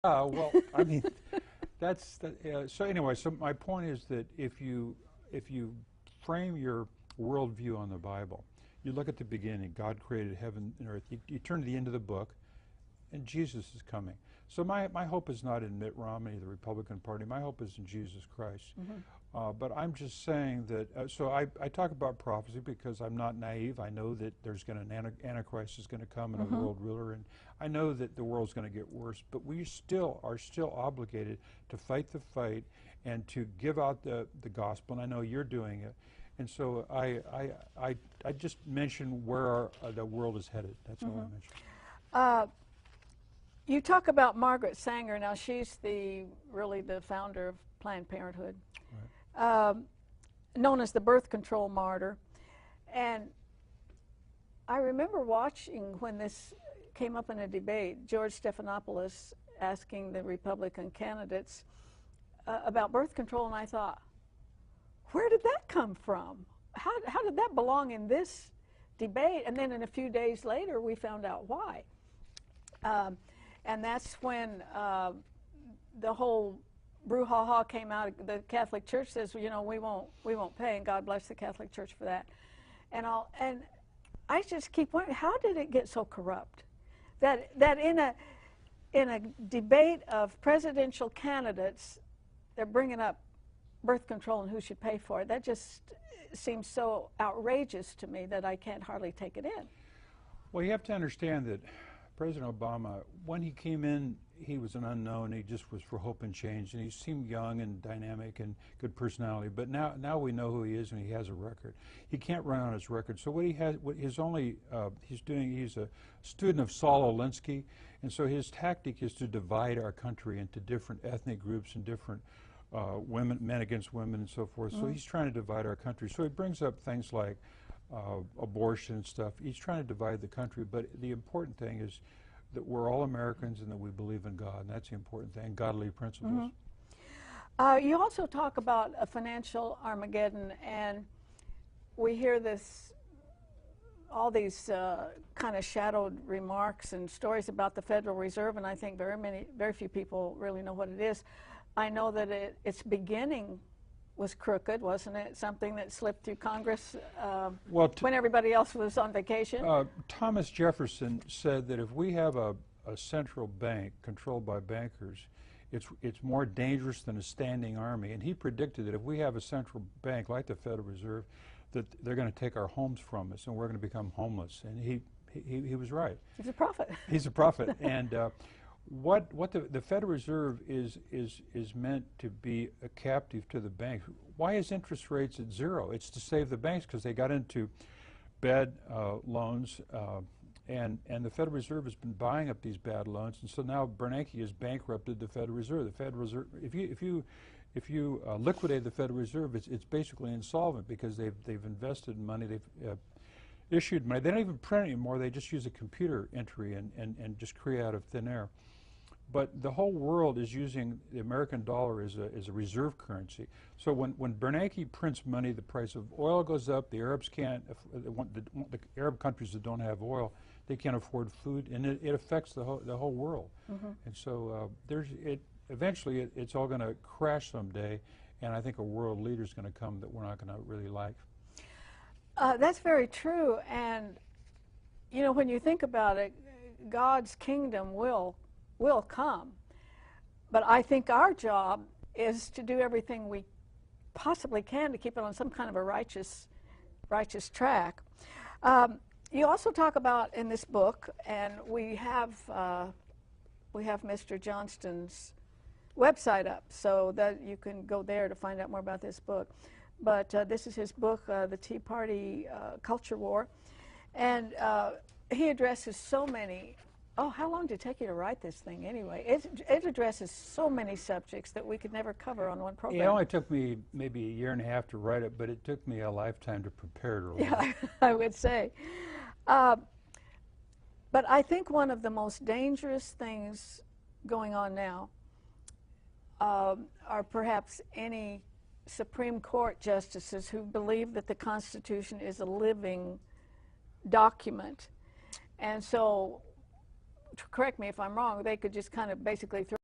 Well, I mean, so anyway. So my point is that if you frame your worldview on the Bible, you look at the beginning. God created heaven and earth. You turn to the end of the book, and Jesus is coming. So my hope is not in Mitt Romney, the Republican Party. My hope is in Jesus Christ. But I'm just saying that, so I talk about prophecy because I'm not naive. I know that there's going to an Antichrist is going to come and a world ruler, and I know that the world's going to get worse, but we are still obligated to fight the fight and to give out the gospel, and I know you're doing it. And so I just mentioned where the world is headed. That's all I mentioned. You talk about Margaret Sanger. Now, she's really the founder of Planned Parenthood, known as the birth control martyr. And I remember watching when this came up in a debate, George Stephanopoulos asking the Republican candidates about birth control, and I thought, where did that come from? How did that belong in this debate? And then in a few days later, we found out why. And that's when the whole brouhaha came out. The Catholic Church says, well, you know, we won't pay, and God bless the Catholic Church for that. And I just keep wondering, how did it get so corrupt? That in a debate of presidential candidates, they're bringing up birth control and who should pay for it. That just seems so outrageous to me that I can't hardly take it in. Well, you have to understand that President Obama, when he came in, he was an unknown. He just was for hope and change, and he seemed young and dynamic and good personality. But now we know who he is, and he has a record. He can't run on his record. So what he has, he's a student of Saul Alinsky, and so his tactic is to divide our country into different ethnic groups and different men against women and so forth. So he's trying to divide our country. So he brings up things like abortion and stuff. He's trying to divide the country, but the important thing is that we're all Americans and that we believe in God, and that's the important thing, godly principles. You also talk about a financial Armageddon, and we hear all these kind of shadowed remarks and stories about the Federal Reserve, and I think very few people really know what it is. I know that its beginning was crooked, wasn't it? Something that slipped through Congress when everybody else was on vacation? Thomas Jefferson said that if we have a central bank controlled by bankers, it's more dangerous than a standing army. And he predicted that if we have a central bank like the Federal Reserve, that they're going to take our homes from us and we're going to become homeless. And he was right. He's a prophet. He's a prophet. And what the Federal Reserve is meant to be a captive to the banks. Why is interest rates at zero? It's to save the banks because they got into bad loans, and the Federal Reserve has been buying up these bad loans, and so now Bernanke has bankrupted the Federal Reserve. The Federal Reserve, if you liquidate the Federal Reserve, it's basically insolvent because they've invested money, they've issued money. They don't even print anymore. They just use a computer entry and just create out of thin air. But the whole world is using the American dollar as a reserve currency. So when Bernanke prints money, the price of oil goes up. The Arabs can't. The Arab countries that don't have oil, they can't afford food, and it affects the whole world. And so eventually it's all going to crash someday, and I think a world leader is going to come that we're not going to really like. That's very true, and you know, when you think about it, God's kingdom will come, but I think our job is to do everything we possibly can to keep it on some kind of a righteous track. You also talk about in this book, and we have Mr. Johnston's website up, so that you can go there to find out more about this book. But this is his book, The Tea Party Culture War, and he addresses so many. Oh, how long did it take you to write this thing anyway? It addresses so many subjects that we could never cover on one program. It only took me maybe a year and a half to write it, but it took me a lifetime to prepare it. Yeah, I would say. But I think one of the most dangerous things going on now are perhaps any Supreme Court justices who believe that the Constitution is a living document. And so, correct me if I'm wrong, they could just kind of basically throw